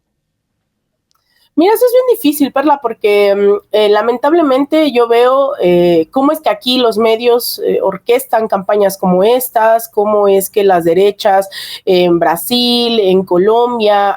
[SPEAKER 5] Mira, eso es bien difícil, Perla, porque lamentablemente yo veo cómo es que aquí los medios orquestan campañas como estas, cómo es que las derechas en Brasil, en Colombia,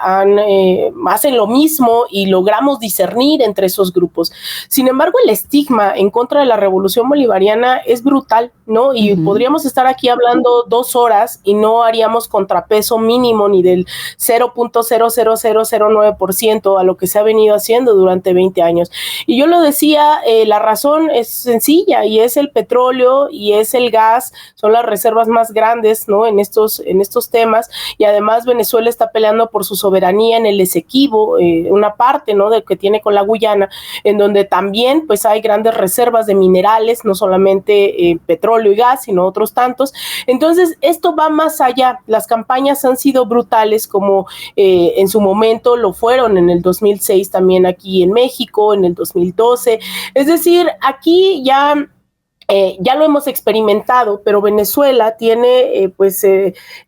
[SPEAKER 5] hacen lo mismo y logramos discernir entre esos grupos. Sin embargo, el estigma en contra de la revolución bolivariana es brutal, ¿no? Y podríamos estar aquí hablando 2 horas y no haríamos contrapeso mínimo ni del 0.00009% a lo que se ha venido haciendo durante 20 años. Y yo lo decía, la razón es sencilla y es el petróleo y es el gas, son las reservas más grandes, ¿no? En estos temas, y además Venezuela está peleando por su soberanía en el Esequibo, una parte, ¿no? De que tiene con la Guyana, en donde también pues hay grandes reservas de minerales, no solamente petróleo y gas, sino otros tantos. Entonces esto va más allá. Las campañas han sido brutales, como en su momento lo fueron en el 2006 también aquí en México, en el 2012. Es decir, aquí ya lo hemos experimentado, pero Venezuela tiene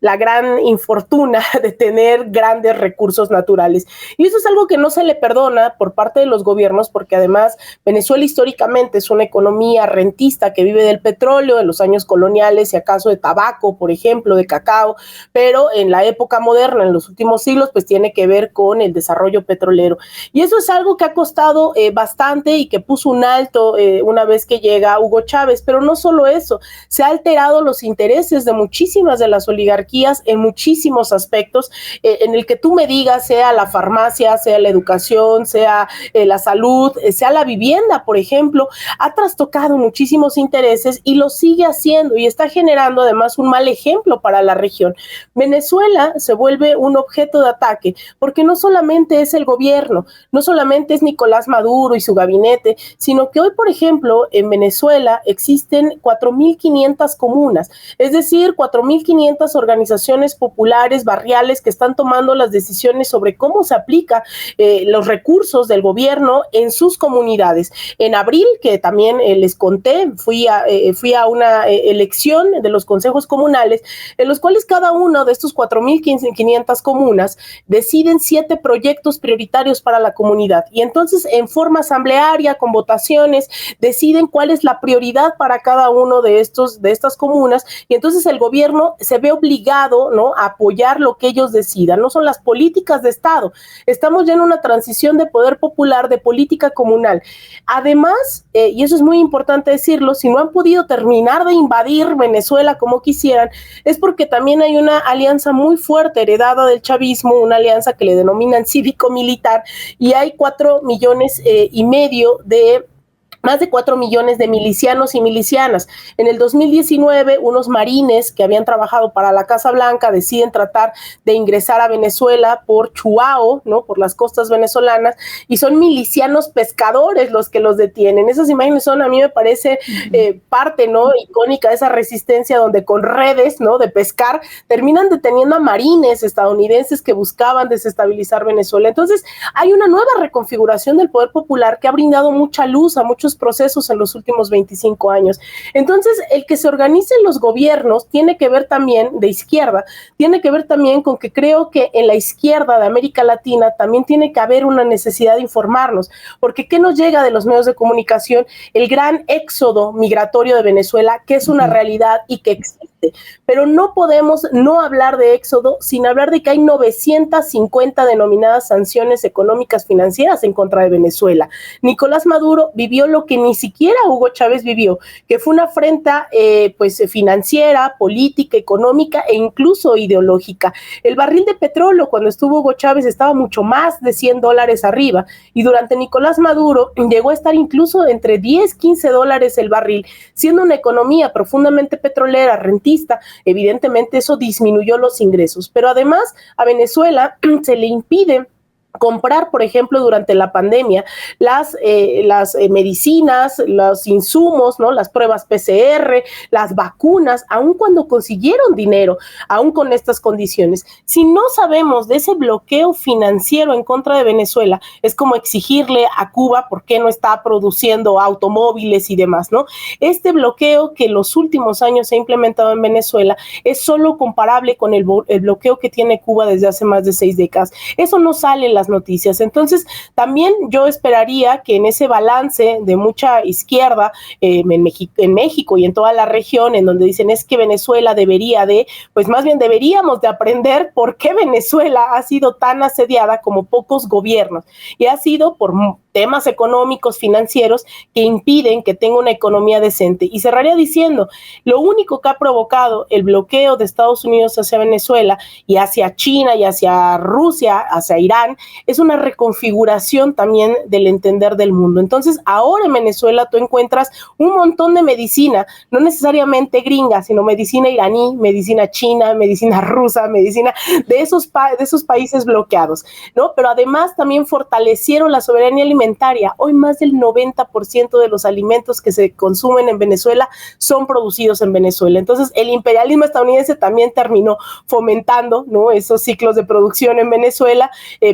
[SPEAKER 5] la gran infortuna de tener grandes recursos naturales. Y eso es algo que no se le perdona por parte de los gobiernos, porque además Venezuela históricamente es una economía rentista que vive del petróleo, de los años coloniales y acaso de tabaco, por ejemplo, de cacao, pero en la época moderna, en los últimos siglos, pues tiene que ver con el desarrollo petrolero. Y eso es algo que ha costado bastante y que puso un alto una vez que llega Hugo Chávez. Pero no solo eso, se ha alterado los intereses de muchísimas de las oligarquías en muchísimos aspectos, en el que tú me digas, sea la farmacia, sea la educación, sea la salud, sea la vivienda, por ejemplo, ha trastocado muchísimos intereses y lo sigue haciendo y está generando además un mal ejemplo para la región. Venezuela se vuelve un objeto de ataque porque no solamente es el gobierno, no solamente es Nicolás Maduro y su gabinete, sino que hoy, por ejemplo, en Venezuela existen 4.500 comunas, es decir, 4.500 organizaciones populares, barriales, que están tomando las decisiones sobre cómo se aplica los recursos del gobierno en sus comunidades. En abril, que también les conté, fui a una elección de los consejos comunales, en los cuales cada uno de estos 4.500 comunas deciden 7 proyectos prioritarios para la comunidad, y entonces en forma asamblearia, con votaciones, deciden cuál es la prioridad para cada uno de estas comunas, y entonces el gobierno se ve obligado, ¿no?, a apoyar lo que ellos decidan. No son las políticas de Estado. Estamos ya en una transición de poder popular, de política comunal. Además, y eso es muy importante decirlo, si no han podido terminar de invadir Venezuela como quisieran, es porque también hay una alianza muy fuerte heredada del chavismo, una alianza que le denominan cívico-militar, y hay 4,5 millones de más de 4 millones de milicianos y milicianas. En el 2019, unos marines que habían trabajado para la Casa Blanca deciden tratar de ingresar a Venezuela por Chuao, ¿no?, por las costas venezolanas, y son milicianos pescadores los que los detienen. Esas imágenes son, a mí me parece, parte, ¿no?, icónica de esa resistencia, donde con redes, ¿no?, de pescar, terminan deteniendo a marines estadounidenses que buscaban desestabilizar Venezuela. Entonces, hay una nueva reconfiguración del poder popular que ha brindado mucha luz a muchos procesos en los últimos 25 años. Entonces, el que se organicen los gobiernos tiene que ver también, de izquierda, tiene que ver también con que creo que en la izquierda de América Latina también tiene que haber una necesidad de informarnos, porque ¿qué nos llega de los medios de comunicación? El gran éxodo migratorio de Venezuela, que es una realidad y que existe. Pero no podemos no hablar de éxodo sin hablar de que hay 950 denominadas sanciones económicas financieras en contra de Venezuela. Nicolás Maduro vivió lo que ni siquiera Hugo Chávez vivió, que fue una afrenta financiera, política, económica e incluso ideológica. El barril de petróleo cuando estuvo Hugo Chávez estaba mucho más de $100 arriba, y durante Nicolás Maduro llegó a estar incluso entre 10, 15 dólares el barril, siendo una economía profundamente petrolera, rentista. Evidentemente eso disminuyó los ingresos, pero además a Venezuela se le impide comprar, por ejemplo, durante la pandemia, las medicinas, los insumos, ¿no?, las pruebas PCR, las vacunas, aun cuando consiguieron dinero, aun con estas condiciones. Si no sabemos de ese bloqueo financiero en contra de Venezuela, es como exigirle a Cuba por qué no está produciendo automóviles y demás, ¿no? Este bloqueo que en los últimos años se ha implementado en Venezuela es solo comparable con el bloqueo que tiene Cuba desde hace más de 6 décadas. Eso no sale en las las noticias. Entonces, también yo esperaría que en ese balance de mucha izquierda en México y en toda la región, en donde dicen es que Venezuela debería de, pues más bien deberíamos de aprender por qué Venezuela ha sido tan asediada como pocos gobiernos, y ha sido por temas económicos, financieros, que impiden que tenga una economía decente. Y cerraría diciendo, lo único que ha provocado el bloqueo de Estados Unidos hacia Venezuela y hacia China y hacia Rusia, hacia Irán, es una reconfiguración también del entender del mundo. Entonces, ahora en Venezuela tú encuentras un montón de medicina, no necesariamente gringa, sino medicina iraní, medicina china, medicina rusa, medicina de esos países bloqueados, ¿no? Pero además también fortalecieron la soberanía alimentaria. Hoy más del 90% de los alimentos que se consumen en Venezuela son producidos en Venezuela. Entonces, el imperialismo estadounidense también terminó fomentando, ¿no?, esos ciclos de producción en Venezuela,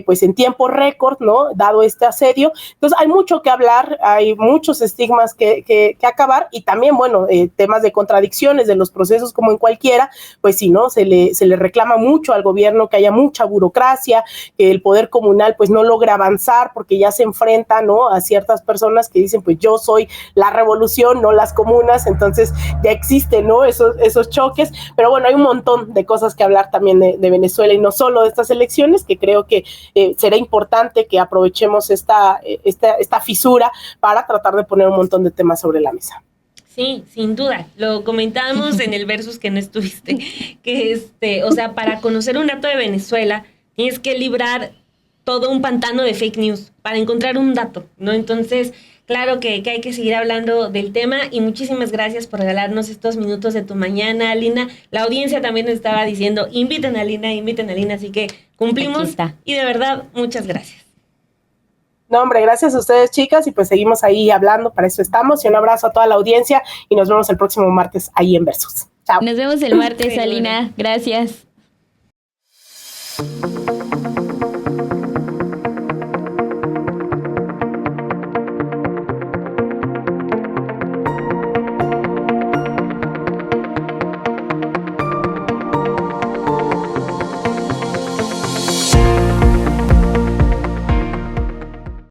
[SPEAKER 5] pues en tiempo récord, ¿no?, dado este asedio. Entonces, hay mucho que hablar, hay muchos estigmas que acabar, y también, bueno, temas de contradicciones de los procesos como en cualquiera, pues sí, ¿no?, se le reclama mucho al gobierno que haya mucha burocracia, que el poder comunal pues no logra avanzar porque ya se enfrenta, ¿no?, a ciertas personas que dicen, pues yo soy la revolución, no las comunas. Entonces ya existen, ¿no?, esos choques, pero bueno, hay un montón de cosas que hablar también de Venezuela, y no solo de estas elecciones, que creo que será importante que aprovechemos esta fisura para tratar de poner un montón de temas sobre la mesa.
[SPEAKER 1] Sí, sin duda. Lo comentábamos en el versus que no estuviste, que o sea, para conocer un dato de Venezuela tienes que librar todo un pantano de fake news para encontrar un dato, ¿no? Entonces, claro que hay que seguir hablando del tema, y muchísimas gracias por regalarnos estos minutos de tu mañana, Lina. La audiencia también nos estaba diciendo, inviten a Lina, así que cumplimos, y de verdad, muchas gracias.
[SPEAKER 5] No, hombre, gracias a ustedes, chicas, y pues seguimos ahí hablando, para eso estamos, y un abrazo a toda la audiencia, y nos vemos el próximo martes ahí en Versus. Chao.
[SPEAKER 2] Nos vemos el martes, Alina. Gracias.